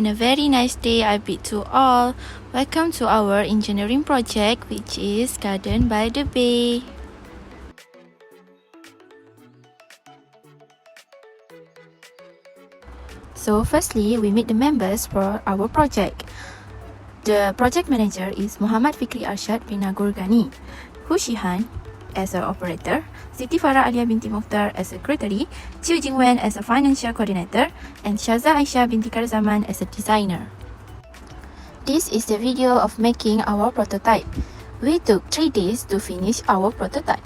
and a very nice day I bid to all. Welcome to our engineering project, which is Garden by the Bay. So firstly, we meet the members for our project. The project manager is Muhammad Fikri Arshad bin Nagur Ghani, Hu Shihan as our operator, Siti Farah Alia binti Mukhtar as secretary, Chiu Jingwen as a financial coordinator, and Shaza Aisyah binti Karzaman as a designer. This is the video of making our prototype. We took 3 days to finish our prototype.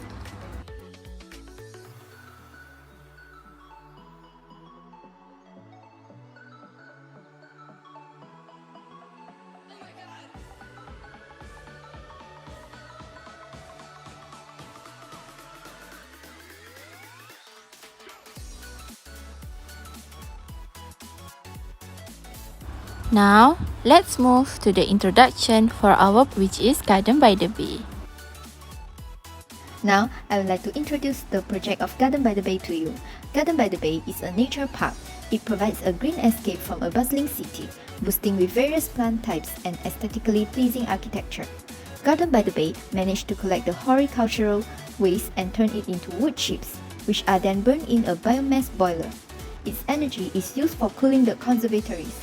Now, let's move to the introduction for our which is Garden by the Bay. Now, I would like to introduce the project of Garden by the Bay to you. Garden by the Bay is a nature park. It provides a green escape from a bustling city, boosting with various plant types and aesthetically pleasing architecture. Garden by the Bay managed to collect the horticultural waste and turn it into wood chips, which are then burned in a biomass boiler. Its energy is used for cooling the conservatories.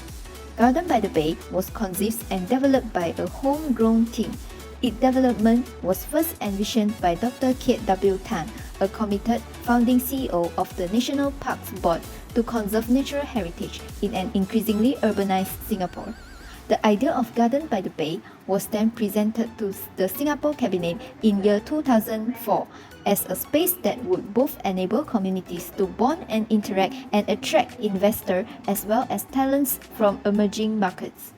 Garden by the Bay was conceived and developed by a homegrown team. Its development was first envisioned by Dr. Kiet W. Tan, a committed founding CEO of the National Parks Board to conserve natural heritage in an increasingly urbanized Singapore. The idea of Garden by the Bay was then presented to the Singapore Cabinet in year 2004 as a space that would both enable communities to bond and interact and attract investors as well as talents from emerging markets.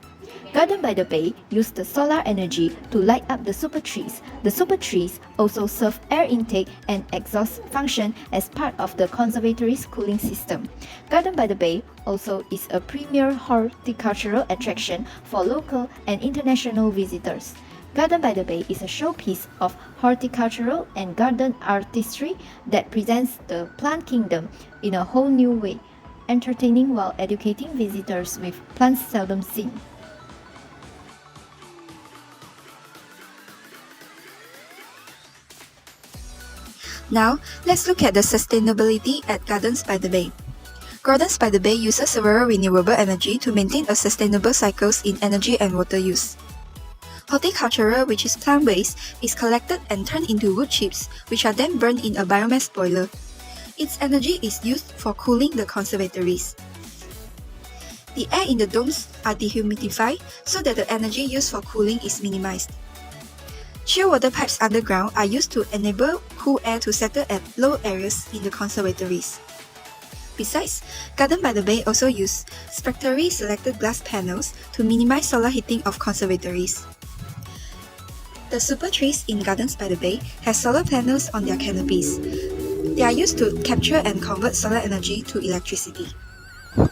Garden by the Bay used the solar energy to light up the super trees. The super trees also serve air intake and exhaust function as part of the conservatory's cooling system. Garden by the Bay also is a premier horticultural attraction for local and international visitors. Garden by the Bay is a showpiece of horticultural and garden artistry that presents the plant kingdom in a whole new way, entertaining while educating visitors with plants seldom seen. Now, let's look at the sustainability at Gardens by the Bay. Gardens by the Bay uses several renewable energy to maintain a sustainable cycles in energy and water use. Horticultural, which is plant waste, is collected and turned into wood chips, which are then burned in a biomass boiler. Its energy is used for cooling the conservatories. The air in the domes are dehumidified so that the energy used for cooling is minimized. Chill water pipes underground are used to enable cool air to settle at low areas in the conservatories. Besides, Garden by the Bay also use spectrally selected glass panels to minimize solar heating of conservatories. The super trees in Gardens by the Bay have solar panels on their canopies. They are used to capture and convert solar energy to electricity.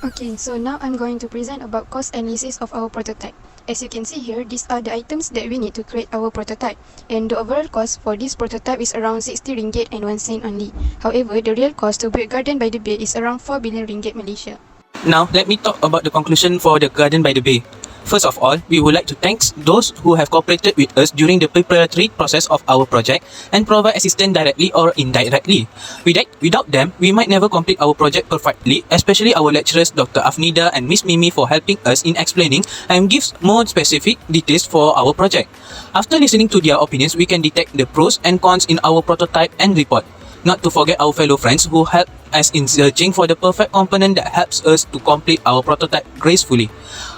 Okay, so now I'm going to present about cost analysis of our prototype. As you can see here, these are the items that we need to create our prototype, and the overall cost for this prototype is around 60 ringgit and 1 cent only. However, the real cost to build Garden by the Bay is around 4 billion ringgit Malaysia. Now, let me talk about the conclusion for the Garden by the Bay. First of all, we would like to thank those who have cooperated with us during the preparatory process of our project and provide assistance directly or indirectly. Without them, we might never complete our project perfectly, especially our lecturers Dr. Afnida and Miss Mimi for helping us in explaining and gives more specific details for our project. After listening to their opinions, we can detect the pros and cons in our prototype and report. Not to forget our fellow friends who help us in searching for the perfect component that helps us to complete our prototype gracefully.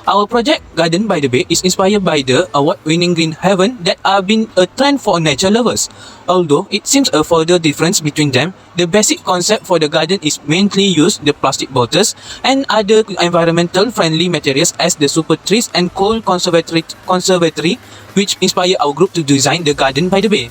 Our project Garden by the Bay is inspired by the award-winning Green Haven that have been a trend for nature lovers. Although it seems a further difference between them, the basic concept for the garden is mainly use the plastic bottles and other environmental friendly materials as the super trees and coal conservatory which inspire our group to design the Garden by the Bay.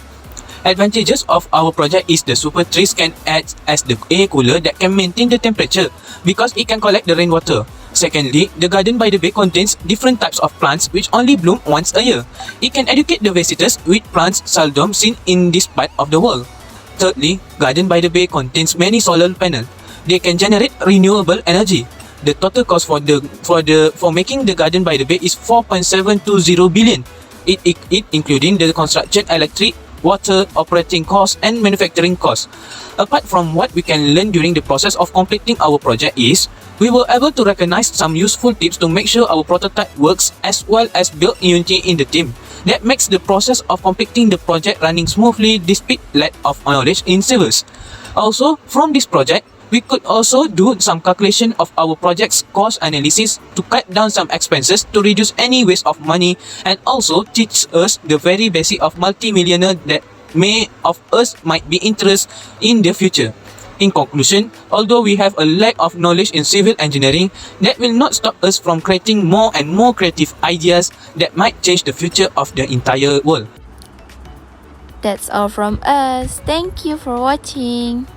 Advantages of our project is the super trees can act as the air cooler that can maintain the temperature because it can collect the rainwater. Secondly, the Garden by the Bay contains different types of plants which only bloom once a year. It can educate the visitors with plants seldom seen in this part of the world. Thirdly, Garden by the Bay contains many solar panels. They can generate renewable energy. the total cost for making the Garden by the Bay is 4.720 billion. It including the construction, electric, water, operating costs and manufacturing costs. Apart from what we can learn during the process of completing our project is, we were able to recognize some useful tips to make sure our prototype works as well as build unity in the team. That makes the process of completing the project running smoothly despite lack of knowledge in civils. Also, from this project, we could also do some calculation of our project's cost analysis to cut down some expenses to reduce any waste of money and also teach us the very basic of multi-millionaire that may of us might be interested in the future. In conclusion, although we have a lack of knowledge in civil engineering, that will not stop us from creating more and more creative ideas that might change the future of the entire world. That's all from us. Thank you for watching.